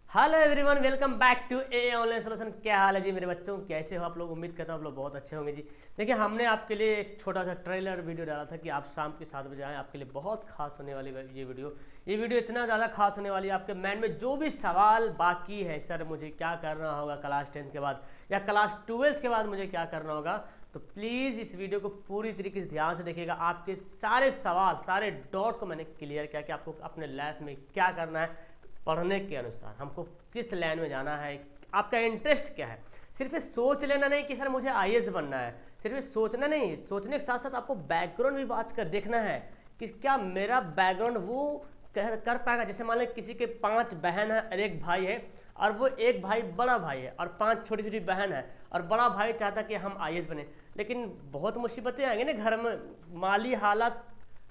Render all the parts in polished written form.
Hello everyone, welcome back to a online solution. क्या हाल है जी मेरे बच्चों, कैसे हो आप लोग? उम्मीद करता हूँ आप लोग बहुत अच्छे होंगे जी। देखिए, हमने आपके लिए एक छोटा सा ट्रेलर वीडियो डाला था कि आप शाम के 7 बजे आएँ। आपके लिए बहुत खास होने वाली ये वीडियो इतना ज़्यादा खास होने वाली है। आपके माइंड में जो भी सवाल बाकी है, सर मुझे क्या करना होगा क्लास 10 के बाद या क्लास 12 के बाद मुझे क्या करना होगा, तो प्लीज़ इस वीडियो को पूरी तरीके से ध्यान से देखिएगा। आपके सारे सवाल, सारे डाउट को मैंने क्लियर किया कि आपको अपने लाइफ में क्या करना है, पढ़ने के अनुसार हमको किस लाइन में जाना है, आपका इंटरेस्ट क्या है। सिर्फ ये सोच लेना नहीं कि सर मुझे आईएएस बनना है, सिर्फ ये सोचना नहीं, सोचने के साथ साथ आपको बैकग्राउंड भी वाच कर देखना है कि क्या मेरा बैकग्राउंड वो कर पाएगा। जैसे मान लें किसी के 5 बहन है और एक भाई है, और वो एक भाई बड़ा भाई है और 5 छोटी छोटी बहन है, और बड़ा भाई चाहता कि हम आईएएस बने, लेकिन बहुत मुसीबतें आएंगी ना घर में, माली हालात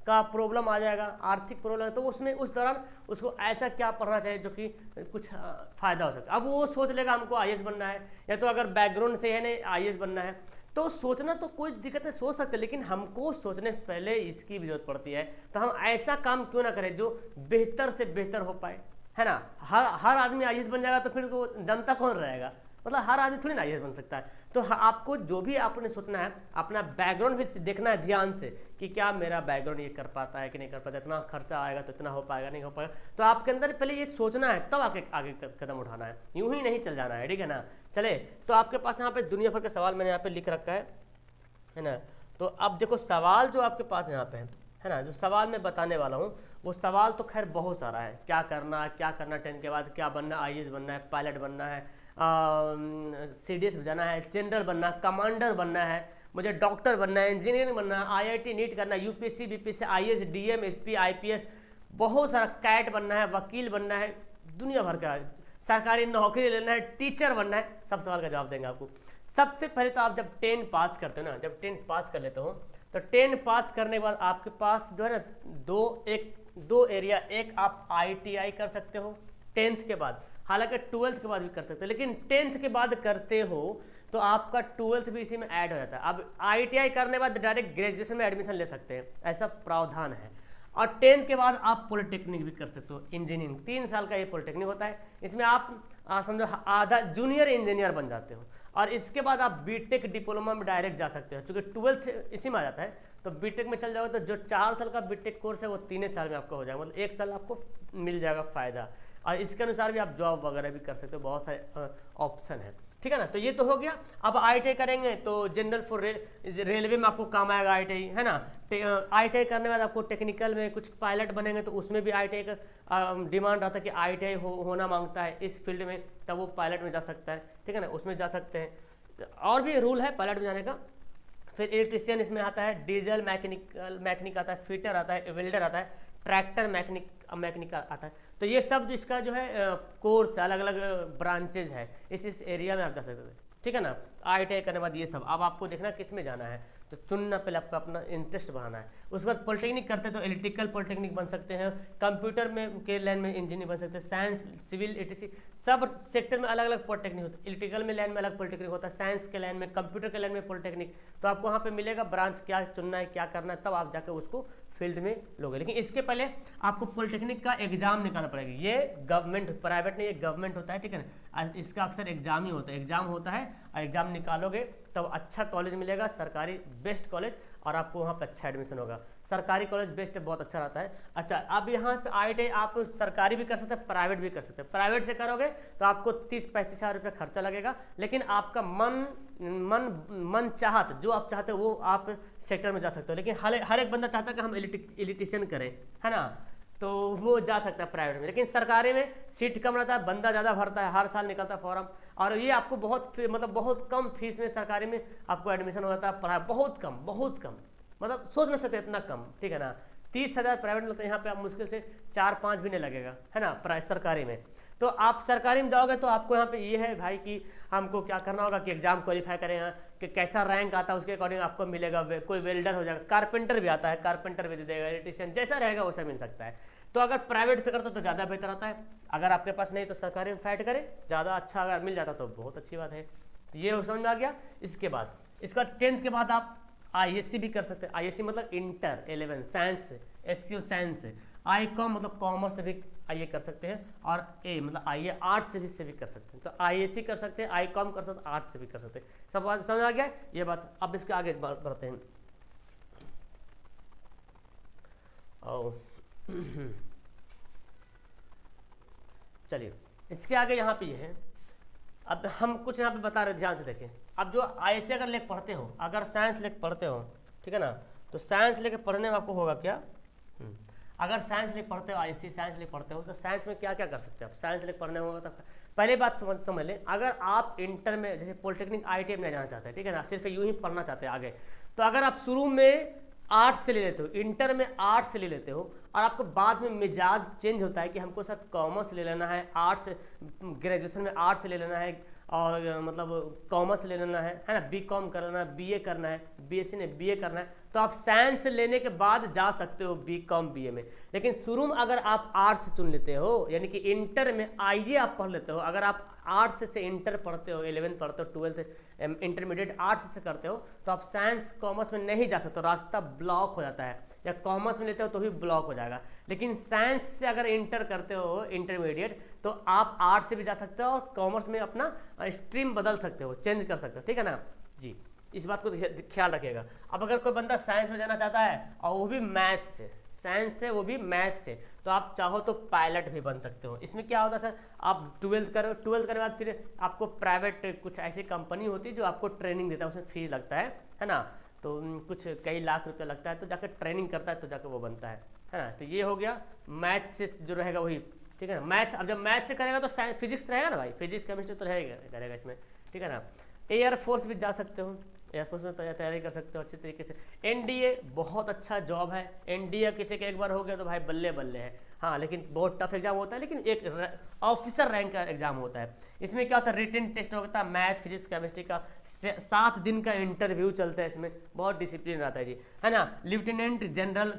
का प्रॉब्लम आ जाएगा, आर्थिक प्रॉब्लम, तो उसमें उस दौरान उसको ऐसा क्या पढ़ना चाहिए जो कि कुछ फ़ायदा हो सके। अब वो सोच लेगा हमको आईएएस बनना है, या तो अगर बैकग्राउंड से है नहीं आईएएस बनना है, तो सोचना तो कोई दिक्कत नहीं, सोच सकते, लेकिन हमको सोचने से पहले इसकी भी जरूरत पड़ती है। तो हम ऐसा काम क्यों ना करें जो बेहतर से बेहतर हो पाए, है ना। हर आदमी आईएएस बन जाएगा तो फिर तो जनता कौन रहेगा, मतलब हर आदमी थोड़ी ना आईएएस बन सकता है। तो आपको जो भी आपने सोचना है, अपना बैकग्राउंड भी देखना है ध्यान से कि क्या मेरा बैकग्राउंड ये कर पाता है कि नहीं कर पाता, इतना खर्चा आएगा तो इतना हो पाएगा नहीं हो पाएगा। तो आपके अंदर पहले ये सोचना है, तब आगे कदम उठाना है, यूं ही नहीं चल जाना है, ठीक है ना। चले, तो आपके पास यहाँ पे दुनिया भर के सवाल मैंने यहाँ पे लिख रखा है ना। तो अब देखो सवाल जो आपके पास यहाँ पे है ना, जो सवाल मैं बताने वाला हूँ वो सवाल तो खैर बहुत सारा है। क्या करना 10 के बाद, क्या बनना, आईएएस बनना है, पायलट बनना है, सीडीएस जाना है, जनरल बनना, कमांडर बनना है, मुझे डॉक्टर बनना है, इंजीनियरिंग बनना है, आईआईटी नीट करना है, UPSC BPSC IAS DM SP IPS, बहुत सारा कैट बनना है, वकील बनना है, दुनिया भर का सरकारी नौकरी लेना है, टीचर बनना है। सब सवाल का जवाब देंगे आपको। सबसे पहले तो आप जब 10 पास करते हो ना, जब 10 पास कर लेते हो, तो 10 पास करने के बाद आपके पास जो है ना दो एरिया, एक आप आईटीआई कर सकते हो 10th के बाद, हालांकि 12th के बाद भी कर सकते हो, लेकिन 10th के बाद करते हो तो आपका 12th भी इसी में ऐड हो जाता है। अब आईटीआई करने के बाद डायरेक्ट ग्रेजुएशन में एडमिशन ले सकते हैं, ऐसा प्रावधान है। और 10th के बाद आप पॉलिटेक्निक भी कर सकते हो, इंजीनियरिंग 3 साल का ये पॉलिटेक्निक होता है। इसमें आप समझो आधा जूनियर इंजीनियर बन जाते हो, और इसके बाद आप बीटेक डिप्लोमा में डायरेक्ट जा सकते हो, क्योंकि 12th इसी में आ जाता है। तो बीटेक में चल जाओगे तो जो 4 साल का बीटेक कोर्स है वो 3 साल में आपका हो जाएगा, मतलब 1 साल आपको मिल जाएगा फ़ायदा। और इसके अनुसार भी आप जॉब वगैरह भी कर सकते हो, बहुत सारे ऑप्शन है, ठीक है ना। तो ये तो हो गया। अब आईटीआई करेंगे तो जनरल फॉर रेलवे में आपको काम आएगा आईटीआई, है ना। आईटीआई करने के बाद आपको टेक्निकल में कुछ पायलट बनेंगे तो उसमें भी आईटीआई का डिमांड रहता है कि आईटीआई होना मांगता है इस फील्ड में, तब वो पायलट में जा सकता है, ठीक है ना, उसमें जा सकते हैं। और भी रूल है पायलट में जाने का। फिर इलेक्ट्रिशियन इसमें आता है, डीजल मैकेनिक आता है, फिटर आता है, वेल्डर आता है, ट्रैक्टर मैकेनिक आता है। तो ये सब जो इसका जो है कोर्स, अलग अलग ब्रांचेज है, इस एरिया में आप जा सकते हैं, ठीक है ना। आईटीआई करने के बाद ये सब, अब आपको देखना किस में जाना है, तो चुनना पहले आपका अपना इंटरेस्ट बढ़ाना है। उसके बाद पॉलिटेक्निक करते तो इलेक्ट्रिकल पॉलिटेक्निक बन सकते हैं, कंप्यूटर में के लाइन में इंजीनियर बन सकते हैं, साइंस सिविल एटीसी सब सेक्टर में अलग अलग पॉलिटेक्निक होता है। इलेक्ट्रिकल में लाइन में अलग पॉलिटेक्निक होता है, साइंस के लाइन में, कंप्यूटर के लाइन में पॉलिटेक्निक। तो आपको वहाँ पे मिलेगा ब्रांच क्या चुनना है, क्या करना है, तब आप जाकर उसको फील्ड में लोगे। लेकिन इसके पहले आपको पॉलिटेक्निक का एग्जाम निकालना पड़ेगा। ये गवर्नमेंट, प्राइवेट नहीं, ये गवर्नमेंट होता है, ठीक है ना। इसका अक्सर एग्जाम ही होता है, एग्जाम होता है, और एग्जाम निकालोगे तब अच्छा कॉलेज मिलेगा, सरकारी बेस्ट कॉलेज, और आपको वहाँ पे अच्छा एडमिशन होगा। सरकारी कॉलेज बेस्ट बहुत अच्छा रहता है। अच्छा, अब यहाँ पे आईटीआई आप सरकारी भी कर सकते हैं, प्राइवेट भी कर सकते हैं। प्राइवेट से करोगे तो आपको 30-35 हज़ार रुपये खर्चा लगेगा, लेकिन आपका मन चाहत जो आप चाहते हो वो आप सेक्टर में जा सकते हो। लेकिन हर एक बंदा चाहता है कि हम इलेक्ट्रिशियन करें, है ना, तो वो जा सकता है प्राइवेट में। लेकिन सरकारी में सीट कम रहता है, बंदा ज़्यादा भरता है, हर साल निकलता है फॉर्म, और ये आपको बहुत कम फीस में सरकारी में आपको एडमिशन हो जाता है। पढ़ाई बहुत कम, मतलब सोच नहीं सकते इतना कम, ठीक है ना। 30,000 प्राइवेट में लगता है, यहाँ पे आप मुश्किल से 4-5 भी नहीं लगेगा, है ना, सरकारी में। तो आप सरकारी में जाओगे तो आपको यहाँ पे ये है भाई कि हमको क्या करना होगा कि एग्जाम क्वालिफाई करें, कि कैसा रैंक आता है उसके अकॉर्डिंग आपको मिलेगा। कोई वेल्डर हो जाएगा, कारपेंटर भी आता है, कारपेंटर भी दे देगा, इलेक्ट्रिशियन जैसा रहेगा वैसा मिल सकता है। तो अगर प्राइवेट से करते तो ज़्यादा बेहतर आता है। अगर आपके पास नहीं तो सरकारी में फाइट करें, ज़्यादा अच्छा अगर मिल जाता तो बहुत अच्छी बात है। तो ये समझ में आ गया। इसके बाद 10th के बाद आप आईएससी भी कर सकते हैं। आईएससी मतलब inter 11 science, SCO science, Icom मतलब कॉमर्स से भी आईए कर सकते हैं, और ए मतलब आईए आर्ट्स से भी कर सकते हैं। तो आईएसी कर सकते हैं, आई कॉम कर सकते हैं, आर्ट्स से भी कर सकते हैं। सब बात समझ आ गया ये बात। अब इसके आगे बढ़ते हैं। और चलिए इसके आगे यहाँ पे ये है, अब हम कुछ यहाँ पे बता रहे, ध्यान से देखें। अब जो आईएससी अगर लेके पढ़ते हो, अगर साइंस लेके पढ़ते हो, ठीक है ना, तो साइंस लेके पढ़ने में आपको होगा क्या, अगर साइंस लेके पढ़ते हो, आईएससी साइंस लेके पढ़ते हो, तो साइंस में क्या क्या कर सकते हो आप। साइंस लेके पढ़ने होगा तो पहले बात समझ लें, अगर आप इंटर में जैसे पॉलिटेक्निक आईटीआई में जाना चाहते हैं, ठीक है ना, सिर्फ यूँ ही पढ़ना चाहते हैं आगे, तो अगर आप शुरू में आर्ट्स से ले लेते हो, इंटर में आर्ट्स से ले लेते हो, और आपको बाद में मिजाज चेंज होता है कि हमको सर कॉमर्स ले लेना है, आर्ट्स ग्रेजुएशन में आर्ट्स ले लेना है, और मतलब कॉमर्स ले लेना है ना, बीकॉम कर लेना है, बीए करना है, बीएससी ने बीए करना है, तो आप साइंस लेने के बाद जा सकते हो बीकॉम बीए में। लेकिन शुरू में अगर आप आर्ट्स चुन लेते हो, यानी कि इंटर में आईए आप पढ़ लेते हो, अगर आप आर्ट्स से इंटर पढ़ते हो, 11th पढ़ते हो, 12th इंटरमीडिएट आर्ट्स से करते हो, तो आप साइंस कॉमर्स में नहीं जा सकते, रास्ता ब्लॉक हो जाता है, या कॉमर्स में लेते हो तो भी ब्लॉक हो जाएगा। लेकिन साइंस से अगर इंटर करते हो इंटरमीडिएट, तो आप आर्ट्स से भी जा सकते हो, और कॉमर्स में अपना स्ट्रीम बदल सकते हो, चेंज कर सकते हो, ठीक है ना जी। इस बात को ख्याल रखिएगा। अब अगर कोई बंदा साइंस में जाना चाहता है, और वो भी मैथ से, साइंस से वो भी मैथ से, तो आप चाहो तो पायलट भी बन सकते हो। इसमें क्या होता है सर, आप 12th करने के बाद फिर आपको प्राइवेट कुछ ऐसी कंपनी होती है जो आपको ट्रेनिंग देता है, उसमें फीस लगता है ना, तो कुछ कई लाख रुपया लगता है, तो जाकर ट्रेनिंग करता है, तो जाकर वो बनता है ना। तो ये हो गया मैथ से जो रहेगा वही, ठीक है ना। मैथ, अब जब मैथ से करेगा तो साइंस फिजिक्स रहेगा ना भाई, फिजिक्स केमिस्ट्री तो रहेगा करेगा इसमें, ठीक है ना। एयरफोर्स भी जा सकते हो, एयरफोर्स में तैयारी कर सकते हो अच्छे तरीके से। एनडीए बहुत अच्छा जॉब है, एनडीए किसी का एक बार हो गया तो भाई बल्ले बल्ले है। हाँ, लेकिन बहुत टफ एग्जाम होता है, लेकिन एक ऑफिसर रैंक का एग्जाम होता है। इसमें क्या होता है, रिटन टेस्ट होता है, मैथ फिजिक्स केमिस्ट्री का 7 दिन का इंटरव्यू चलता है, इसमें बहुत डिसिप्लिन रहता है जी, है ना। लेफ्टिनेंट जनरल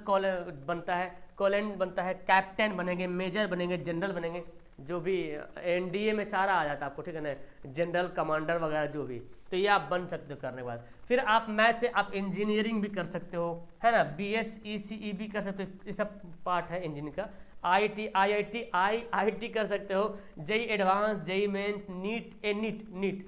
बनता है, कॉलेंट बनता है, कैप्टन बनेंगे, मेजर बनेंगे, जनरल बनेंगे, जो भी एनडीए में सारा आ जाता है आपको, ठीक है ना, जनरल कमांडर वगैरह जो भी, तो ये आप बन सकते हो करने के बाद। फिर आप मैथ से आप इंजीनियरिंग भी कर सकते हो, है ना, बीएसईसीई भी कर सकते हो, ये सब पार्ट है इंजीनियरिंग का। आईआईटी कर सकते हो, JEE advance, JEE main, NEET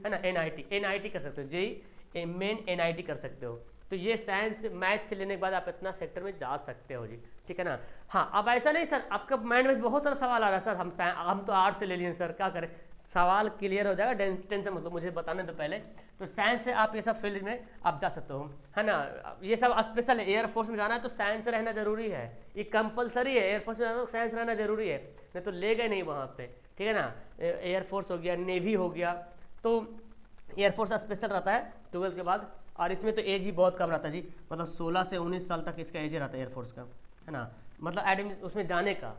है ना, एनआईटी कर सकते हो, जेई मेन एनआईटी कर सकते हो। तो ये साइंस मैथ से लेने के बाद आप इतना सेक्टर में जा सकते हो जी, ठीक है ना। हाँ, अब ऐसा नहीं सर, आपका माइंड में बहुत सारा सवाल आ रहा है, सर हम तो आर्ट्स से ले लिए सर, क्या करें। सवाल क्लियर हो जाएगा, टेंशन मतलब मुझे बताने दो पहले। तो साइंस से आप ये सब फील्ड में आप जा सकते हो, है ना। ये सब स्पेशल है, एयरफोर्स में जाना है तो साइंस रहना जरूरी है, ये कंपलसरी है, एयरफोर्स में जाना तो साइंस रहना जरूरी है, नहीं तो ले गए नहीं वहाँ पे, ठीक है ना। एयरफोर्स हो गया, नेवी हो गया, तो एयरफोर्स स्पेशल रहता है 12th के बाद। और इसमें तो एज ही बहुत कम रहता है जी, मतलब 16 से 19 साल तक इसका एज रहता है एयरफोर्स का, है ना, मतलब एडमिशन उसमें जाने का।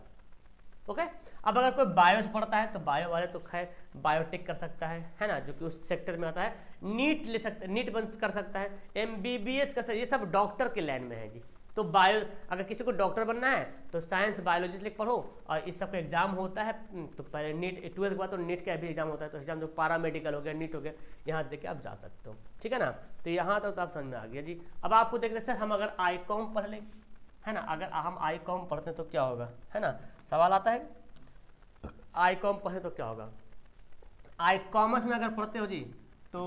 ओके, अब अगर कोई बायो से पढ़ता है तो बायो वाले तो खैर बायोटेक कर सकता है ना, जो कि उस सेक्टर में आता है। नीट ले सकता है, नीट बंद कर सकता है, एमबीबीएस कर सकता है, ये सब डॉक्टर के लाइन में है जी। तो बायो, अगर किसी को डॉक्टर बनना है तो साइंस बायोलॉजी से पढ़ो, और इस सब का एग्जाम होता है, तो पहले नीट 12th के बाद तो नीट का भी एग्जाम होता है, तो एग्जाम जो पारा मेडिकल हो गया, नीट हो गया, यहाँ देख के आप जा सकते हो, ठीक है ना। तो यहाँ तक तो आप समझ में आ गया जी। अब आपको देख रहे सर, हम अगर आईकॉम पढ़ लें, है ना, अगर हम आईकॉम पढ़ते हैं तो क्या होगा, है ना, सवाल आता है, आईकॉम पढ़े तो क्या होगा। आई कॉमर्स में अगर पढ़ते हो जी, तो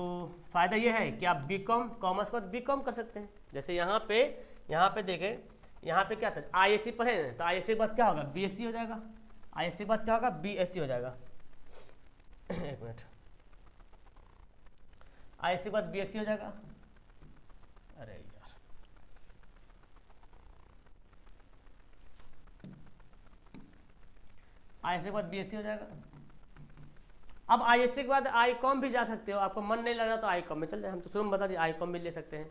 फ़ायदा ये है कि आप बीकॉम, कॉमर्स के बाद बीकॉम कर सकते हैं। जैसे यहाँ पे देखें, यहाँ पे क्या था, आईएससी पढ़े, तो आईएससी के बाद क्या होगा, बीएससी हो जाएगा, आईएससी के बाद क्या होगा, बीएससी हो जाएगा। एक मिनट, आईएससी के बाद बीएससी हो जाएगा, अरे यार, आईएससी के बाद बीएससी हो जाएगा। अब आईएससी के बाद आईकॉम भी जा सकते हो, आपको मन नहीं लगा तो आईकॉम में चल जाए, हम तो शुरू में बता दिए आईकॉम भी ले सकते हैं,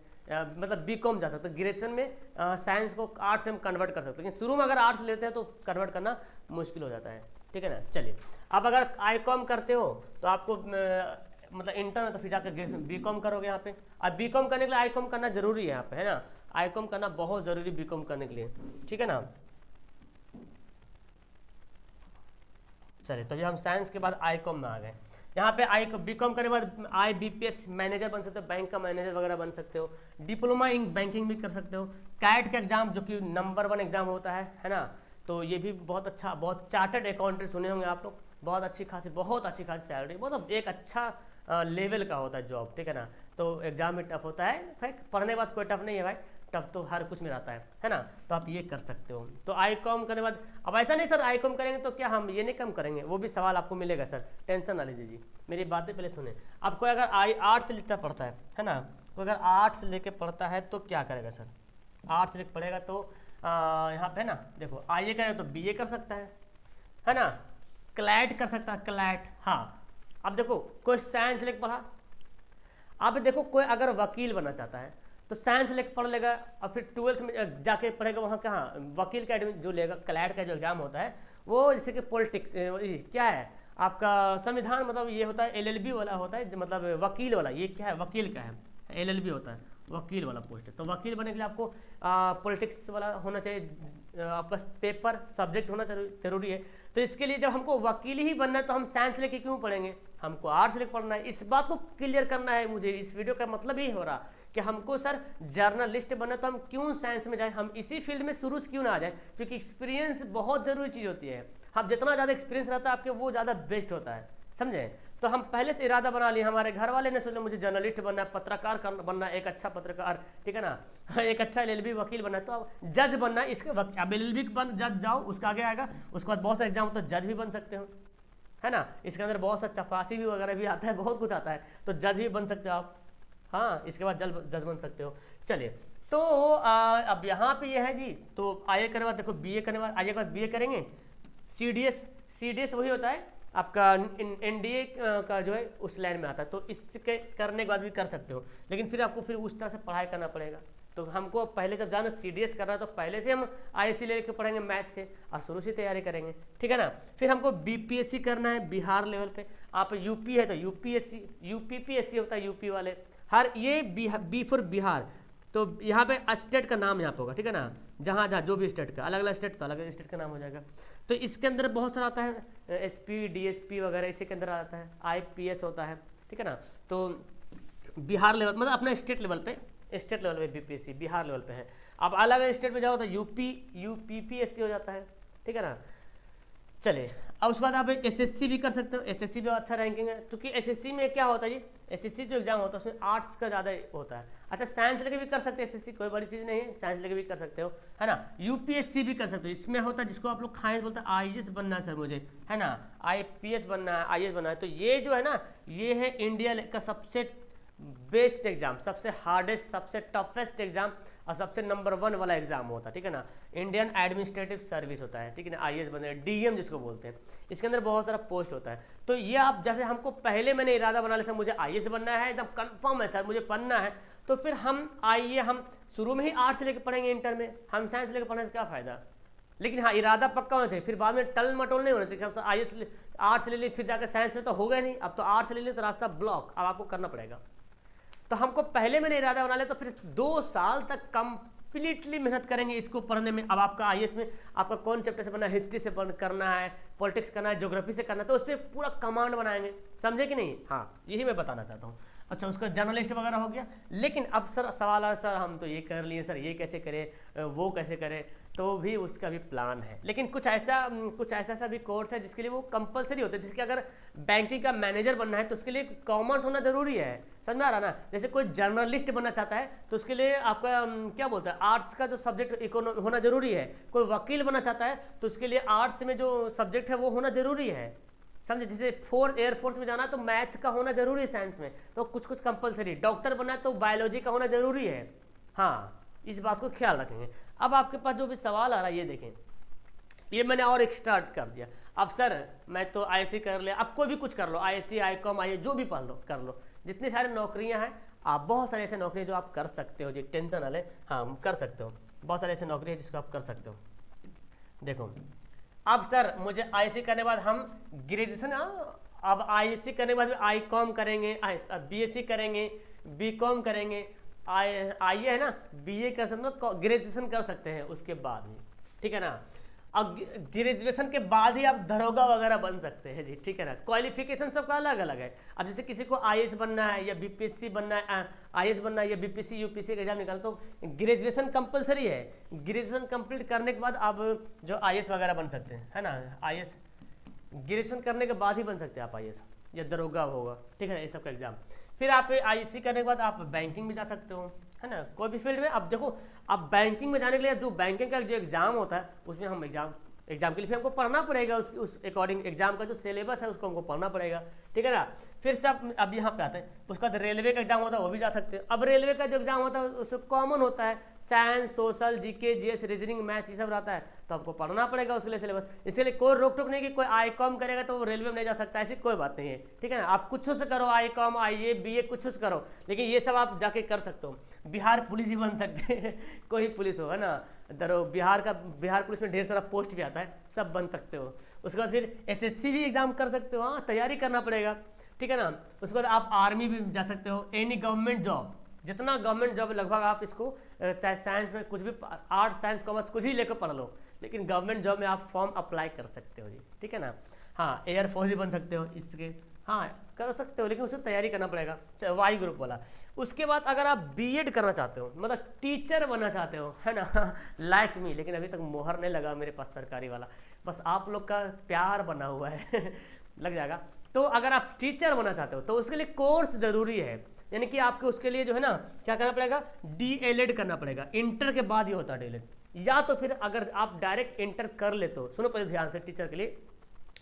मतलब बीकॉम जा सकते हैं। ग्रेजुएशन में साइंस को आर्ट्स से हम कन्वर्ट कर सकते हैं, लेकिन शुरू में अगर आर्ट्स लेते हैं तो कन्वर्ट करना मुश्किल हो जाता है, ठीक है ना। चलिए, अब अगर आईकॉम करते हो तो आपको मतलब इंटर में तो फिर जाकर ग्रेजुएशन बीकॉम करोगे यहाँ पे। अब बीकॉम करने के लिए आईकॉम करना जरूरी है यहाँ पे, है ना, आईकॉम करना बहुत जरूरी बीकॉम करने के लिए, ठीक है ना। चलिए, तो अभी हम साइंस के बाद आईकॉम में आ गए। यहाँ पे बीकॉम करने के बाद IBPS मैनेजर बन सकते हो, बैंक का मैनेजर वगैरह बन सकते हो, डिप्लोमा इन बैंकिंग भी कर सकते हो, कैट का एग्जाम जो कि नंबर 1 एग्जाम होता है ना, तो ये भी बहुत अच्छा, बहुत चार्टर्ड अकाउंटेंट सुने होंगे आप लोग, बहुत अच्छी खासी सैलरी, मतलब एक अच्छा लेवल का होता है जॉब, ठीक है ना। तो एग्जाम में टफ होता है भाई, पढ़ने के बाद कोई टफ नहीं है भाई, टफ तो हर कुछ में रहता है ना। तो आप ये कर सकते हो। तो आई कॉम करने के बाद, अब ऐसा नहीं सर आई कॉम करेंगे तो क्या हम ये नहीं कम करेंगे, वो भी सवाल आपको मिलेगा सर, टेंशन ना लीजिए जी, मेरी बातें पहले सुने। अब कोई अगर आर्ट्स लेता पढ़ता है ना, कोई अगर आर्ट्स लेके पढ़ता है तो क्या करेगा सर, आर्ट्स लेके पढ़ेगा तो यहाँ पे ना देखो, आईए करेगा तो बीए कर सकता है ना, क्लैट कर सकता है, क्लैट, हाँ। अब देखो कोई साइंस लेके पढ़ा, अब देखो कोई अगर वकील बनना चाहता है तो साइंस लेके पढ़ लेगा, और फिर 12th में जाके पढ़ेगा वहाँ कहाँ, वकील का एडमिशन जो लेगा, क्लैट का जो एग्जाम होता है वो जैसे कि पॉलिटिक्स क्या है आपका, संविधान, मतलब ये होता है एलएलबी वाला होता है, मतलब वकील वाला, ये क्या है वकील का है, एलएलबी होता है वकील वाला पोस्ट है। तो वकील बनने के लिए आपको पॉलिटिक्स वाला होना चाहिए, आपका पेपर सब्जेक्ट होना जरूरी है। तो इसके लिए जब हमको वकील ही बनना है तो हम साइंस लेके क्यों पढ़ेंगे, हमको आर्ट्स लेके पढ़ना है। इस बात को क्लियर करना है मुझे, इस वीडियो का मतलब ही हो रहा कि हमको सर जर्नलिस्ट बनना, तो हम क्यों साइंस में जाए, हम इसी फील्ड में शुरू से क्यों ना आ जाए, क्योंकि एक्सपीरियंस बहुत ज़रूरी चीज़ होती है। हम जितना ज़्यादा एक्सपीरियंस रहता है आपके वो ज़्यादा बेस्ट होता है, समझे। तो हम पहले से इरादा बना लिए, हमारे घर वाले ने सोचा मुझे जर्नलिस्ट बनना है, पत्रकार बनना है, एक अच्छा पत्रकार, ठीक है ना, एक अच्छा एलएलबी वकील बनना है, तो अब जज बनना है, इसके अब एलएलबी बन जज जाओ, उसका आगे आएगा, उसके बाद बहुत सारे एग्जाम तो जज भी बन सकते हो, है ना। इसके अंदर बहुत सा चपरासी भी वगैरह भी आता है, बहुत कुछ आता है, तो जज भी बन सकते हो आप, हाँ। इसके बाद जज बन सकते हो। चलिए, तो अब यहाँ पे ये है जी, तो आईए करने बाद देखो बीए करने बाद, आईए के बाद बीए करेंगे, सीडीएस वही होता है आपका एनडीए का जो है उस लाइन में आता है, तो इसके करने के बाद भी कर सकते हो, लेकिन फिर आपको फिर उस तरह से पढ़ाई करना पड़ेगा। तो हमको पहले जब जाना सीडीएस करना है तो पहले से हम आईएससी लेके पढ़ेंगे मैथ से, और शुरू से तैयारी करेंगे, ठीक है ना। फिर हमको बीपीएससी करना है बिहार लेवल पे, आप यूपी है तो यूपीएससी, यूपीपीएससी होता है यूपी वाले, हर ये बी फॉर बिहार, तो यहाँ पे स्टेट का नाम यहाँ पे होगा, ठीक है ना, जहाँ जहाँ जो भी स्टेट का, अलग अलग स्टेट तो अलग अलग स्टेट का नाम हो जाएगा। तो इसके अंदर बहुत सारा आता है, एसपी डीएसपी वगैरह इसी के अंदर आता है, आईपीएस होता है, ठीक है ना। तो बिहार लेवल मतलब अपना स्टेट लेवल पे बीपीएससी बिहार लेवल पे है। अब अलग अलग स्टेट में जाओ तो यूपीपीएससी हो जाता है, ठीक है ना। चलिए, अब उसके बाद आप एसएससी भी कर सकते हो, एसएससी भी अच्छा रैंकिंग है, क्योंकि एसएससी में क्या होता है जी, एसएससी जो एग्जाम होता है उसमें आर्ट्स का ज़्यादा होता है। अच्छा, साइंस लेके भी कर सकते हैं एसएससी, कोई बड़ी चीज़ नहीं है, साइंस लेके भी कर सकते हो, है ना। यूपीएससी भी कर सकते हो, इसमें होता है जिसको आप लोग खाएं बोलते हैं आईएएस बनना है सर मुझे, है ना, आईपीएस बनना है, आईएएस बनना है। तो ये जो है ना, ये है इंडिया का सबसे बेस्ट एग्जाम, सबसे हार्डेस्ट, सबसे टफेस्ट एग्जाम, और सबसे नंबर 1 वाला एग्जाम होता है, ठीक है ना। इंडियन एडमिनिस्ट्रेटिव सर्विस होता है, ठीक है ना, आईएएस बनने, डीएम जिसको बोलते हैं। इसके अंदर बहुत सारा पोस्ट होता है। तो ये आप जब हमको पहले मैंने इरादा बना लिया सर मुझे आईएएस बनना है, एकदम कंफर्म है सर मुझे बनना है, तो फिर हम आइए हम शुरू में ही आर्ट्स लेके पढ़ेंगे, इंटर में हम साइंस लेके पढ़ने से क्या फ़ायदा। लेकिन हाँ, इरादा पक्का होना चाहिए, फिर बाद में टल मटोल नहीं होना चाहिए कि हम आईएएस आर्ट्स ले ली फिर जाकर साइंस में, तो होगा नहीं। अब तो आर्ट्स ले ली तो रास्ता ब्लॉक, अब आपको करना पड़ेगा। तो हमको पहले मैंने इरादा बना लिया, तो फिर 2 साल तक कंप्लीटली मेहनत करेंगे इसको पढ़ने में। अब आपका आईएएस में आपका कौन चैप्टर से पढ़ना है, हिस्ट्री से करना है, पॉलिटिक्स करना है, ज्योग्राफी से करना है, तो उस पर पूरा कमांड बनाएंगे, समझे कि नहीं। हाँ, यही मैं बताना चाहता हूँ। अच्छा, उसका जर्नलिस्ट वगैरह हो गया। लेकिन अब सर सवाल है, सर हम तो ये कर लिए सर, ये कैसे करें, वो कैसे करें, तो भी उसका भी प्लान है। लेकिन कुछ ऐसा भी कोर्स है जिसके लिए वो कंपलसरी होता है, जिसके अगर बैंकिंग का मैनेजर बनना है तो उसके लिए कॉमर्स होना जरूरी है, समझ में आ रहा ना। जैसे कोई जर्नलिस्ट बनना चाहता है तो उसके लिए आपका क्या बोलते हैं, आर्ट्स का जो सब्जेक्ट होना जरूरी है। कोई वकील बनना चाहता है तो उसके लिए आर्ट्स में जो सब्जेक्ट है वो होना जरूरी है, समझे। जैसे एयरफोर्स में जाना तो मैथ का होना जरूरी है, साइंस में तो कुछ कंपलसरी। डॉक्टर बनना है तो बायोलॉजी का होना जरूरी है। हाँ, इस बात को ख्याल रखेंगे। अब आपके पास जो भी सवाल आ रहा है ये देखें, ये मैंने और एक स्टार्ट कर दिया। अब सर मैं तो आईएससी कर लिया, अब कोई भी कुछ कर लो, आईएससी आईकॉम आईए जो भी पढ़ लो कर लो, जितनी सारी नौकरियां हैं, आप बहुत सारे ऐसे नौकरी जो आप कर सकते हो जी, टेंशन वाले, हाँ कर सकते हो, बहुत सारे ऐसे नौकरी है जिसको आप कर सकते हो। देखो, अब सर मुझे आईएससी करने के बाद हम ग्रेजुएशन, अब आईएससी करने के बाद आईकॉम करेंगे, बीएससी करेंगे, बीकॉम करेंगे, आईए है ना, बीए कर सकते हो, ग्रेजुएशन कर सकते हैं उसके बाद में, ठीक है ना। अब ग्रेजुएशन के बाद ही आप दरोगा वगैरह बन सकते हैं जी, ठीक है ना। क्वालिफिकेशन सबका अलग अलग है। अब जैसे किसी को आईएएस बनना है या बीपीएससी बनना है, आईएएस बनना है या बीपीएससी यूपीएससी का एग्जाम निकालना, तो ग्रेजुएशन कंपलसरी है। ग्रेजुएशन कंप्लीट करने के बाद आप जो आईएएस वगैरह बन सकते हैं, है ना। आईएएस ग्रेजुएशन करने के बाद ही बन सकते हैं आप आईएएस या दरोगा होगा, ठीक है ना, ये सब का एग्जाम। फिर आप आईएससी करने के बाद आप बैंकिंग में जा सकते हो, है ना, कोई भी फील्ड में। अब देखो, अब बैंकिंग में जाने के लिए जो बैंकिंग का जो एग्जाम होता है उसमें हम एग्जाम के लिए फिर हमको पढ़ना पड़ेगा, उस अकॉर्डिंग एग्जाम का जो सिलेबस है उसको हमको पढ़ना पड़ेगा, ठीक है ना। फिर सब अब यहाँ पे आते हैं, उसके बाद रेलवे का एग्जाम होता है, वो भी जा सकते हैं। अब रेलवे का जो एग्जाम होता है उससे कॉमन होता है, science, social, GK, GS, reasoning, maths, ये सब रहता है, तो हमको पढ़ना पड़ेगा उसके लिए सिलेबस। इसके लिए कोई रोक टोक नहीं कि कोई आई.कॉम करेगा तो वो रेलवे में नहीं जा सकता, ऐसी कोई बात नहीं है, ठीक है ना। आप कुछ से करो, आई.कॉम, आईए, बीए, कुछ से करो, लेकिन ये सब आप जाके कर सकते हो। बिहार पुलिस ही बन सकते हैं, कोई पुलिस हो, है ना। बिहार पुलिस में ढेर सारा पोस्ट भी आता है, सब बन सकते हो। उसके बाद फिर एसएससी भी एग्जाम कर सकते हो, हाँ, तैयारी करना पड़ेगा, ठीक है ना। उसके बाद आप आर्मी भी जा सकते हो, एनी गवर्नमेंट जॉब, जितना गवर्नमेंट जॉब लगभग आप इसको चाहे साइंस में कुछ भी, आर्ट्स, साइंस, कॉमर्स कुछ ही लेकर पढ़ लो, लेकिन गवर्नमेंट जॉब में आप फॉर्म अप्लाई कर सकते हो जी, ठीक है ना। हाँ, एयरफोर्स भी बन सकते हो इसके, हाँ कर सकते हो, लेकिन उसमें तैयारी करना पड़ेगा, वाई ग्रुप वाला। उसके बाद अगर आप बीएड करना चाहते हो, मतलब टीचर बनना चाहते हो, है ना, लाइक मी, लेकिन अभी तक मोहर नहीं लगा मेरे पास सरकारी वाला, बस आप लोग का प्यार बना हुआ है लग जाएगा। तो अगर आप टीचर बनना चाहते हो तो उसके लिए कोर्स ज़रूरी है, यानी कि आपको उसके लिए जो है ना क्या करना पड़ेगा, डीएलएड करना पड़ेगा। इंटर के बाद ही होता है डीएलएड, या तो फिर अगर आप डायरेक्ट इंटर कर ले तो, सुनो पहले ध्यान से, टीचर के लिए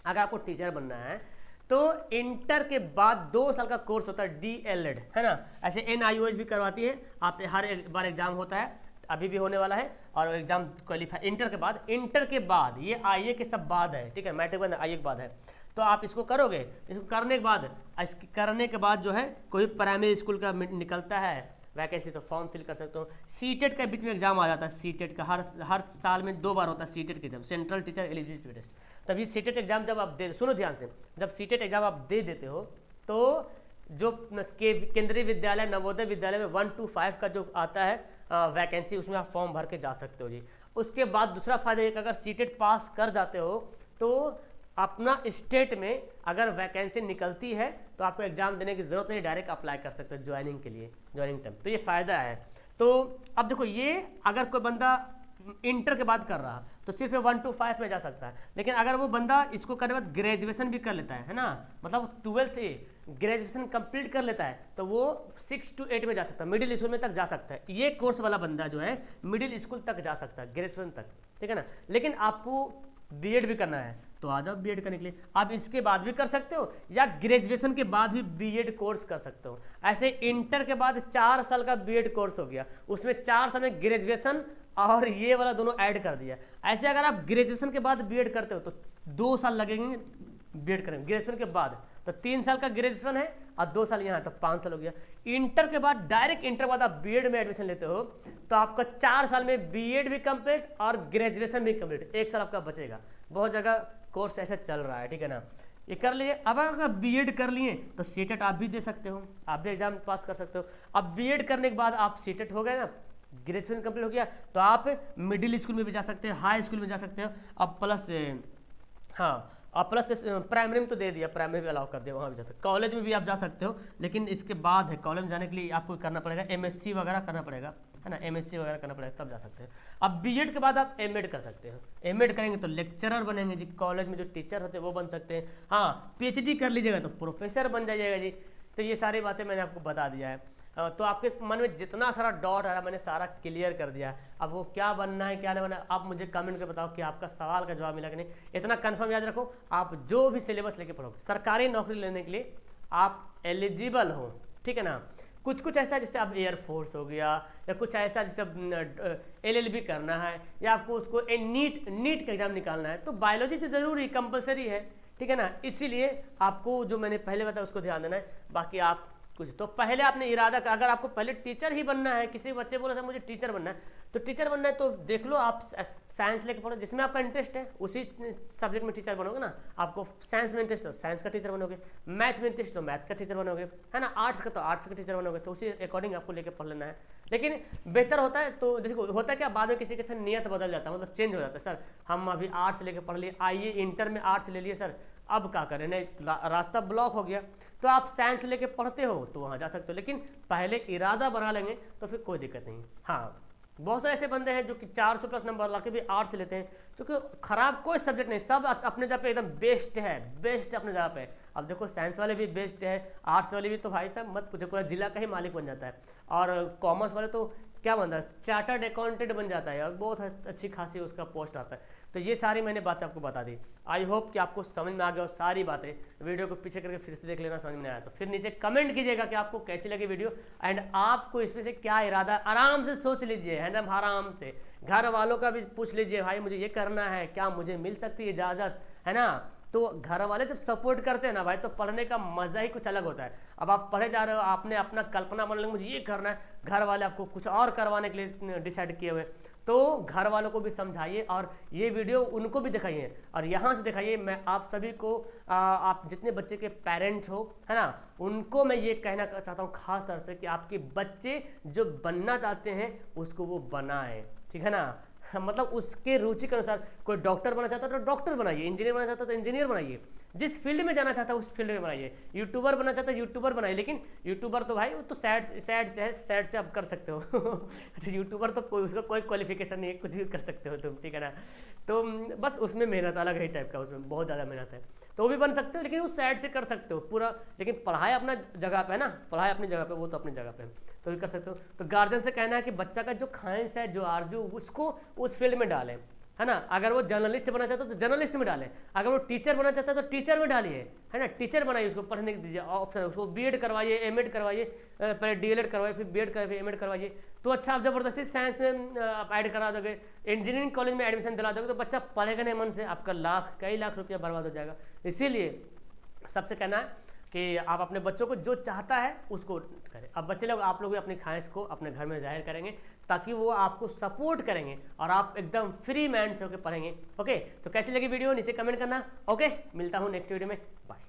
अगर आपको टीचर बनना है तो इंटर के बाद 2 साल का कोर्स होता है डीएलएड, है ना। ऐसे एनआईओएस भी करवाती है, आप हर एक बार एग्जाम होता है, अभी भी होने वाला है, और एग्जाम क्वालिफाई इंटर के बाद ये आईए के सब बाद है, ठीक है, मैट्रिक बाद आईए के बाद है। तो आप इसको करोगे, इसको करने के बाद जो है कोई प्राइमरी स्कूल का निकलता है वैकेंसी, तो फॉर्म फिल कर सकते हो। सीटेट का बीच में एग्जाम आ जाता है, सीटेट का हर साल में 2 बार होता है सीटेट के exam, central teacher eligibility test. तभी सीटेट एग्जाम जब आप दे, सुनो ध्यान से, जब सीटेट एग्जाम आप दे देते हो तो जो केंद्रीय विद्यालय, नवोदय विद्यालय में 1 to 5 का जो आता है वैकेंसी, उसमें आप फॉर्म भर के जा सकते हो जी। उसके बाद दूसरा फायदा एक, अगर सीटेट पास कर जाते हो तो अपना स्टेट में अगर वैकेंसी निकलती है तो आपको एग्जाम देने की जरूरत नहीं, डायरेक्ट अप्लाई कर सकते हो ज्वाइनिंग के लिए, ज्वाइनिंग टाइम। तो ये फ़ायदा है। तो अब देखो, ये अगर कोई बंदा इंटर के बाद कर रहा तो सिर्फ 1 to 5 में जा सकता है, लेकिन अगर वो बंदा इसको करने के बाद ग्रेजुएशन भी कर लेता है ना, मतलब 12th ग्रेजुएशन कंप्लीट कर लेता है, तो वो 6 to 8 में जा सकता है, मिडिल स्कूल में तक जा सकता है। ये कोर्स वाला बंदा जो है मिडिल स्कूल तक जा सकता है, ग्रेजुएशन तक, ठीक है ना। लेकिन आपको बीएड भी करना है तो आ जाओ बीएड करने के लिए, आप इसके बाद भी कर सकते हो या ग्रेजुएशन के बाद भी बीएड कोर्स कर सकते हो। ऐसे इंटर के बाद 4 साल का बीएड कोर्स हो गया, उसमें 4 साल में ग्रेजुएशन और ये वाला दोनों ऐड कर दिया। ऐसे अगर आप ग्रेजुएशन के बाद बीएड करते हो तो 2 साल लगेंगे बीएड करेंगे, ग्रेजुएशन के बाद तो 3 साल का ग्रेजुएशन है और 2 साल यहाँ है, तो 5 साल हो गया। इंटर के बाद डायरेक्ट इंटर के बाद आप बीएड में एडमिशन लेते हो तो आपका 4 साल में बीएड भी कंप्लीट और ग्रेजुएशन भी कंप्लीट, 1 साल आपका बचेगा। बहुत जगह कोर्स ऐसा चल रहा है, ठीक है ना। ये कर लिए। अब अगर बीएड कर लिए तो सीटेट आप भी दे सकते हो, आप भी एग्जाम पास कर सकते हो। अब बीएड करने के बाद आप सीटेट हो गए ना, ग्रेजुएशन कंप्लीट हो गया, तो आप मिडिल स्कूल में भी जा सकते हो, हाई स्कूल में जा सकते हो। अब प्लस प्लस प्राइमरी में तो दे दिया, प्राइमरी भी अलाउ कर दिया, वहाँ भी जा सकते हो। कॉलेज में भी आप जा सकते हो, लेकिन इसके बाद है कॉलेज में जाने के लिए आपको करना पड़ेगा एमएससी वगैरह करना पड़ेगा, है ना, एमएससी वगैरह करना पड़ेगा, तब जा सकते हैं। अब बीएड के बाद आप एमएड कर सकते हो, एमएड करेंगे तो लेक्चरर बनेंगे जी, कॉलेज में जो टीचर होते हैं वो बन सकते हैं। हाँ, पीएचडी कर लीजिएगा तो प्रोफेसर बन जाइएगा जी। तो ये सारी बातें मैंने आपको बता दिया है। तो आपके मन में जितना सारा डाउट आ रहा मैंने सारा क्लियर कर दिया। अब वो क्या बनना है क्या नहीं बनना है, आप मुझे कमेंट करके बताओ कि आपका सवाल का जवाब मिला कि नहीं। इतना कंफर्म याद रखो, आप जो भी सिलेबस लेके पढ़ो, सरकारी नौकरी लेने के लिए आप एलिजिबल हो, ठीक है ना। कुछ ऐसा जैसे अब एयरफोर्स हो गया, या कुछ ऐसा जैसे एलएलबी करना है, या आपको उसको नीट का एग्जाम निकालना है, तो बायोलॉजी तो ज़रूरी कंपलसरी है, ठीक है ना। इसीलिए आपको जो मैंने पहले बताया उसको ध्यान देना है। बाकी आप कुछ। तो पहले आपने इरादा, अगर आपको पहले टीचर ही बनना है, किसी बच्चे बोले सर मुझे टीचर बनना है, तो टीचर बनना है तो देख लो आप साइंस लेके पढ़ो, जिसमें आपका इंटरेस्ट है उसी सब्जेक्ट में टीचर बनोगे ना। आपको साइंस में इंटरेस्ट है तो साइंस का टीचर बनोगे, मैथ में इंटरेस्ट तो मैथ का टीचर बनोगे, है ना, आर्ट्स का तो आर्ट्स का टीचर बनोगे। तो उसी अकॉर्डिंग आपको लेके पढ़ लेना है। लेकिन बेहतर होता है, तो देखो होता है क्या, बाद में किसी के साथ नियत बदल जाता है, मतलब चेंज हो जाता है। सर हम अभी आर्ट्स लेके पढ़ लिए, आइए इंटर में आर्ट्स ले लिए सर, अब क्या करें, नहीं रास्ता ब्लॉक हो गया, तो आप साइंस लेके पढ़ते हो तो वहाँ जा सकते हो। लेकिन पहले इरादा बना लेंगे तो फिर कोई दिक्कत नहीं। हाँ, बहुत सारे ऐसे बंदे हैं जो कि 400 प्लस नंबर ला के भी आर्ट्स लेते हैं, क्योंकि खराब कोई सब्जेक्ट नहीं, सब अपने जगह पे एकदम बेस्ट है, बेस्ट अपने जगह पे। अब देखो साइंस वाले भी बेस्ट है, आर्ट्स वाले भी तो भाई साहब मत पूछो, पूरा जिला का ही मालिक बन जाता है। और कॉमर्स वाले तो क्या बनता है, चार्टर्ड अकाउंटेंट बन जाता है और बहुत अच्छी खासी उसका पोस्ट आता है। तो ये सारी मैंने बातें आपको बता दी। आई होप कि आपको समझ में आ गया और सारी बातें। वीडियो को पीछे करके फिर से देख लेना, समझ में आया तो फिर नीचे कमेंट कीजिएगा कि आपको कैसी लगी वीडियो, एंड आपको इसमें से क्या इरादा, आराम से सोच लीजिए, है ना, आराम से घर वालों का भी पूछ लीजिए, भाई मुझे ये करना है, क्या मुझे मिल सकती है इजाज़त, है ना। तो घर वाले जब सपोर्ट करते हैं ना भाई, तो पढ़ने का मज़ा ही कुछ अलग होता है। अब आप पढ़े जा रहे हो, आपने अपना कल्पना बना ली मुझे ये करना है, घर वाले आपको कुछ और करवाने के लिए डिसाइड किए हुए, तो घर वालों को भी समझाइए और ये वीडियो उनको भी दिखाइए और यहाँ से दिखाइए। मैं आप सभी को आप जितने बच्चे के पेरेंट्स हो, है ना, उनको मैं ये कहना चाहता हूँ खास तौर से कि आपके बच्चे जो बनना चाहते हैं उसको वो बनाएं, ठीक है ना। मतलब उसके रुचि के अनुसार, कोई डॉक्टर बनना चाहता है तो डॉक्टर बनाइए, इंजीनियर बनना चाहता है तो इंजीनियर बनाइए, जिस फील्ड में जाना चाहता है उस फील्ड में बनाइए, यूट्यूबर बनना चाहता है यूट्यूबर बनाइए। लेकिन यूट्यूबर तो भाई वो तो सैड से आप कर सकते हो तो यूट्यूबर तो कोई उसका कोई क्वालिफिकेशन नहीं है, कुछ भी कर सकते हो तुम, ठीक है ना। तो बस उसमें मेहनत अलग ही टाइप का, उसमें बहुत ज़्यादा मेहनत है, तो वो भी बन सकते हो, लेकिन उस साइड से कर सकते हो पूरा। लेकिन पढ़ाई अपना जगह पे है ना, पढ़ाई अपनी जगह पे, वो तो अपनी जगह पे तो भी कर सकते हो। तो गार्जियन से कहना है कि बच्चा का जो ख्वाहिश है, जो आरजू, उसको उस फील्ड में डालें, है ना। अगर वो जर्नलिस्ट बनना चाहता है तो जर्नलिस्ट में डालें, अगर वो टीचर बनना चाहता है तो टीचर में डालिए, है ना, टीचर बनाइए, उसको पढ़ने दीजिए ऑप्शन, उसको बीएड करवाइए, एमएड करवाइए, पहले डीएलएड करवाइए, फिर बीएड करवाइए, एमएड करवाइए। तो अच्छा आप जबरदस्ती साइंस में आप ऐड करा दोगे, इंजीनियरिंग कॉलेज में एडमिशन दिला दोगे, तो बच्चा पढ़ेगा नहीं मन से, आपका कई लाख रुपया बर्बाद हो जाएगा। इसीलिए सबसे कहना है कि आप अपने बच्चों को जो चाहता है उसको करें। अब बच्चे लोग, आप लोग भी अपनी ख्वाहिश को अपने घर में जाहिर करेंगे, ताकि वो आपको सपोर्ट करेंगे और आप एकदम फ्री माइंड से होकर पढ़ेंगे। ओके, तो कैसी लगी वीडियो नीचे कमेंट करना। ओके, मिलता हूँ नेक्स्ट वीडियो में, बाय।